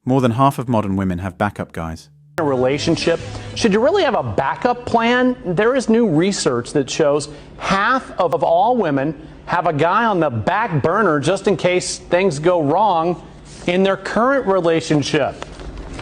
More than half of modern women have backup guys. A relationship, should you really have a backup plan? There is new research that shows half of all women have a guy on the back burner just in case things go wrong in their current relationship.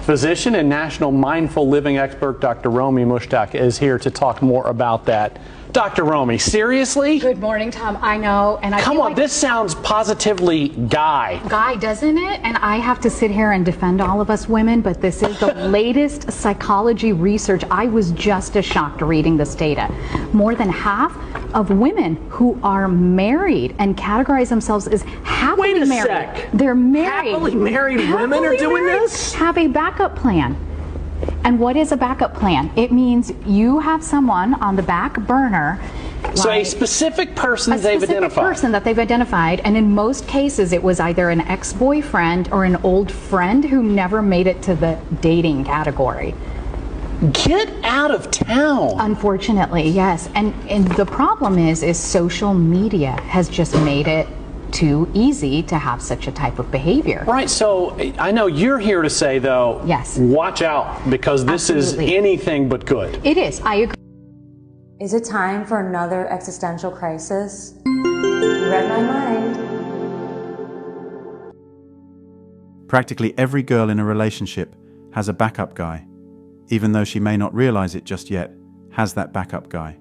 Physician and national mindful living expert Dr. Romy Mushtaq is here to talk more about that. Dr. Romy, seriously? Good morning, Tom. I know, and Come on, this sounds positively guy. Guy, doesn't it? And I have to sit here and defend all of us women, but this is the latest psychology research. I was just as shocked reading this data. More than half of women who are married and categorize themselves as happily Wait a married. sec. They're married. Happily married women are doing this? Have a backup plan. And what is a backup plan? It means you have someone on the back burner. So a specific person they've identified. A specific person that they've identified, and in most cases it was either an ex-boyfriend or an old friend who never made it to the dating category. Get out of town. Unfortunately, yes. And the problem is social media has just made it too easy to have such a type of behavior. Right, so I know you're here to say, though, yes, watch out, because this Absolutely. is anything but good. It is, I agree. Is it time for another existential crisis? You read my mind. Practically every girl in a relationship has a backup guy, even though she may not realize it just yet, has that backup guy.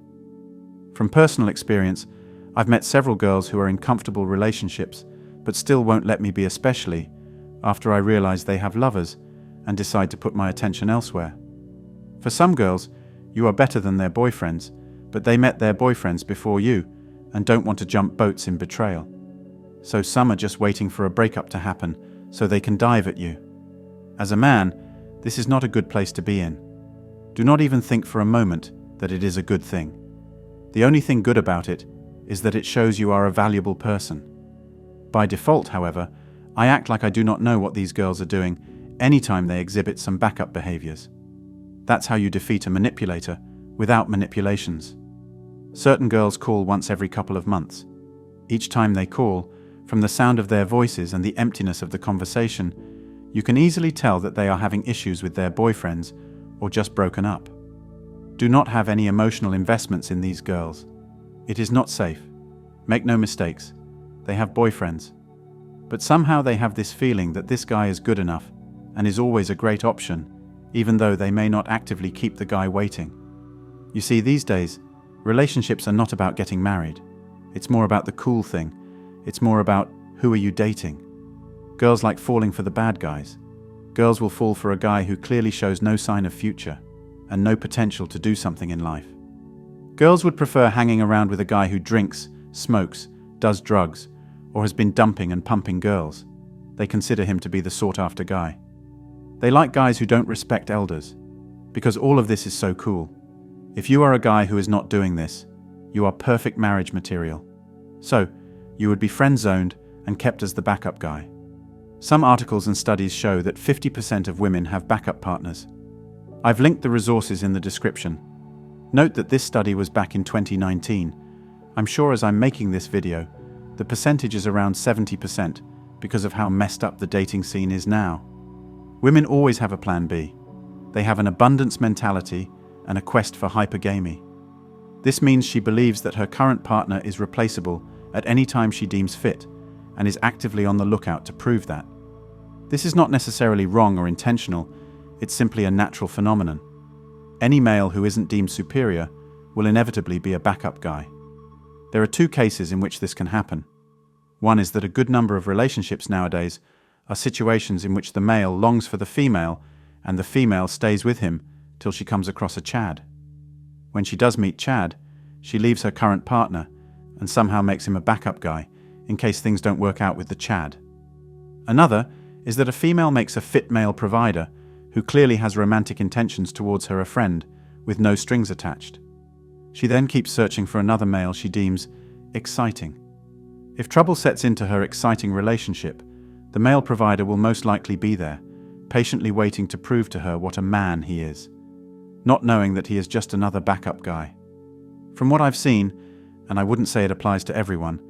From personal experience, I've met several girls who are in comfortable relationships, but still won't let me be, especially after I realize they have lovers and decide to put my attention elsewhere. For some girls, you are better than their boyfriends, but they met their boyfriends before you and don't want to jump boats in betrayal. So some are just waiting for a breakup to happen so they can dive at you. As a man, this is not a good place to be in. Do not even think for a moment that it is a good thing. The only thing good about it is that it shows you are a valuable person. By default, however, I act like I do not know what these girls are doing anytime they exhibit some backup behaviors. That's how you defeat a manipulator without manipulations. Certain girls call once every couple of months. Each time they call, from the sound of their voices and the emptiness of the conversation, you can easily tell that they are having issues with their boyfriends or just broken up. Do not have any emotional investments in these girls. It is not safe. Make no mistakes. They have boyfriends. But somehow they have this feeling that this guy is good enough and is always a great option, even though they may not actively keep the guy waiting. You see, these days, relationships are not about getting married. It's more about the cool thing. It's more about who are you dating. Girls like falling for the bad guys. Girls will fall for a guy who clearly shows no sign of future and no potential to do something in life. Girls would prefer hanging around with a guy who drinks, smokes, does drugs, or has been dumping and pumping girls. They consider him to be the sought-after guy. They like guys who don't respect elders, because all of this is so cool. If you are a guy who is not doing this, you are perfect marriage material. So, you would be friend-zoned and kept as the backup guy. Some articles and studies show that 50% of women have backup partners. I've linked the resources in the description. Note that this study was back in 2019. I'm sure as I'm making this video, the percentage is around 70% because of how messed up the dating scene is now. Women always have a plan B. They have an abundance mentality and a quest for hypergamy. This means she believes that her current partner is replaceable at any time she deems fit and is actively on the lookout to prove that. This is not necessarily wrong or intentional, it's simply a natural phenomenon. Any male who isn't deemed superior will inevitably be a backup guy. There are two cases in which this can happen. One is that a good number of relationships nowadays are situations in which the male longs for the female and the female stays with him till she comes across a Chad. When she does meet Chad, she leaves her current partner and somehow makes him a backup guy in case things don't work out with the Chad. Another is that a female makes a fit male provider who clearly has romantic intentions towards her a friend with no strings attached. She then keeps searching for another male she deems exciting. If trouble sets into her exciting relationship, the male provider will most likely be there, patiently waiting to prove to her what a man he is, not knowing that he is just another backup guy. From what I've seen, and I wouldn't say it applies to everyone,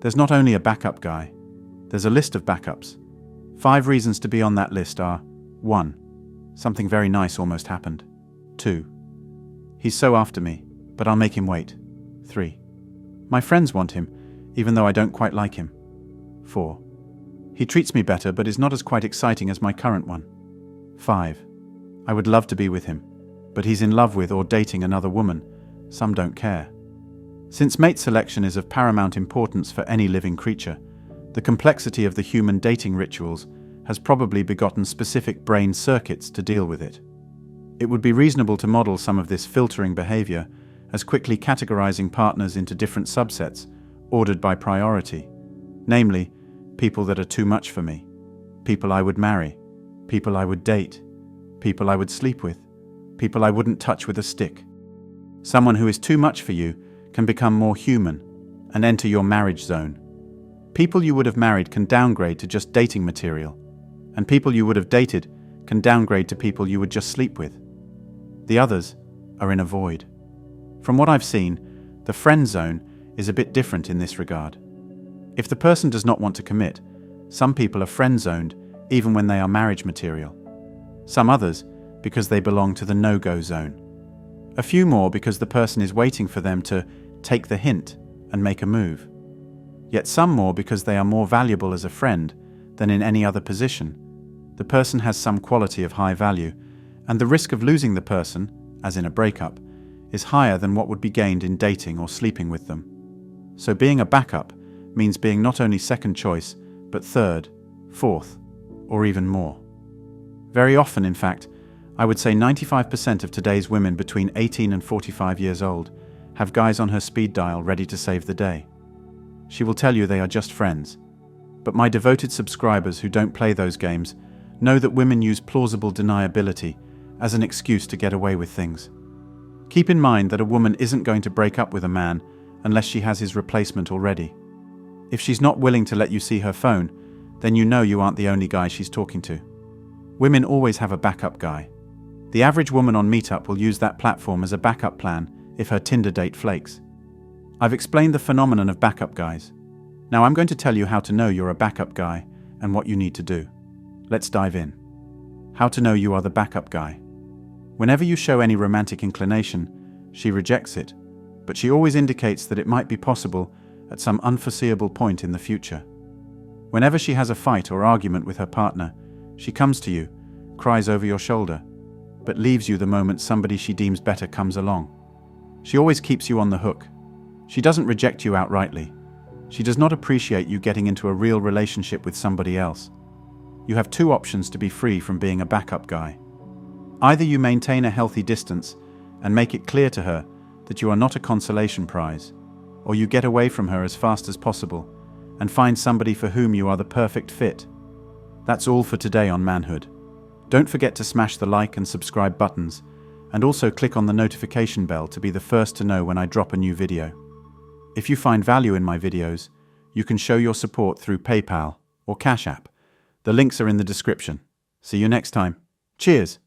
there's not only a backup guy, there's a list of backups. 5 reasons to be on that list are 1. Something very nice almost happened. 2. He's so after me, but I'll make him wait. 3. My friends want him, even though I don't quite like him. 4. He treats me better, but is not as quite exciting as my current one. 5. I would love to be with him, but he's in love with or dating another woman. Some don't care. Since mate selection is of paramount importance for any living creature, the complexity of the human dating rituals has probably begotten specific brain circuits to deal with it. It would be reasonable to model some of this filtering behavior as quickly categorizing partners into different subsets, ordered by priority, namely, people that are too much for me, people I would marry, people I would date, people I would sleep with, people I wouldn't touch with a stick. Someone who is too much for you can become more human and enter your marriage zone. People you would have married can downgrade to just dating material, and people you would have dated can downgrade to people you would just sleep with. The others are in a void. From what I've seen, the friend zone is a bit different in this regard. If the person does not want to commit, some people are friend-zoned even when they are marriage material. Some others because they belong to the no-go zone. A few more because the person is waiting for them to take the hint and make a move. Yet some more because they are more valuable as a friend than in any other position. The person has some quality of high value, and the risk of losing the person, as in a breakup, is higher than what would be gained in dating or sleeping with them. So being a backup means being not only second choice, but third, fourth, or even more. Very often, in fact, I would say 95% of today's women between 18 and 45 years old have guys on her speed dial ready to save the day. She will tell you they are just friends. But my devoted subscribers who don't play those games know that women use plausible deniability as an excuse to get away with things. Keep in mind that a woman isn't going to break up with a man unless she has his replacement already. If she's not willing to let you see her phone, then you know you aren't the only guy she's talking to. Women always have a backup guy. The average woman on Meetup will use that platform as a backup plan if her Tinder date flakes. I've explained the phenomenon of backup guys. Now I'm going to tell you how to know you're a backup guy and what you need to do. Let's dive in. How to know you are the backup guy. Whenever you show any romantic inclination, she rejects it, but she always indicates that it might be possible at some unforeseeable point in the future. Whenever she has a fight or argument with her partner, she comes to you, cries over your shoulder, but leaves you the moment somebody she deems better comes along. She always keeps you on the hook. She doesn't reject you outrightly. She does not appreciate you getting into a real relationship with somebody else. You have two options to be free from being a backup guy. Either you maintain a healthy distance and make it clear to her that you are not a consolation prize, or you get away from her as fast as possible and find somebody for whom you are the perfect fit. That's all for today on Manhood. Don't forget to smash the like and subscribe buttons, and also click on the notification bell to be the first to know when I drop a new video. If you find value in my videos, you can show your support through PayPal or Cash App. The links are in the description. See you next time. Cheers!